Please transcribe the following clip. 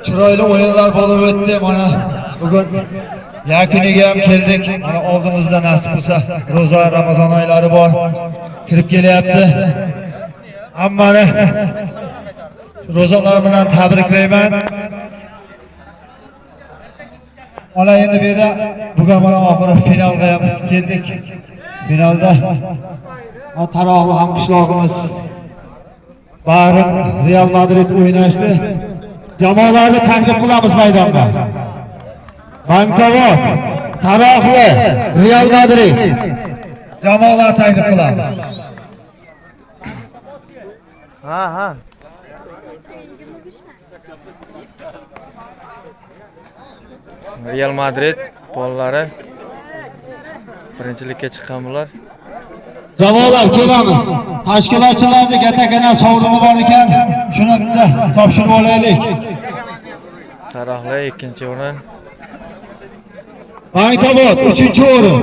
Chiroyli o'yinlar bo'lib o'tdi. Mana bugun yakuniga ham keldik. Mana oldimizda nasib bo'lsa ro'za Ramazon oylari bor. Kirib kelyapti. Hammani ro'zalar bilan tabriklayman. Mana endi bu yerda bugun mana oxiri finalga ham keldik. Finalda Taroqli hamqishlog'imiz Bahrin Real Madrid o'ynashdi. Jamoalarni taklif qilamiz maydonga. Bangtavot, Taroqli, Real Madrid jamoalar taklif qilamiz. Ha. Real Madrid bolalari birinchilikka chiqqan bular. Jamoalar kelamiz. Tashkilotchilarning katakana sovrini bor ekan. Shuni bitta topshirib olaylik. Taroqli 2-o'rin. Bangtavot 3-o'rin.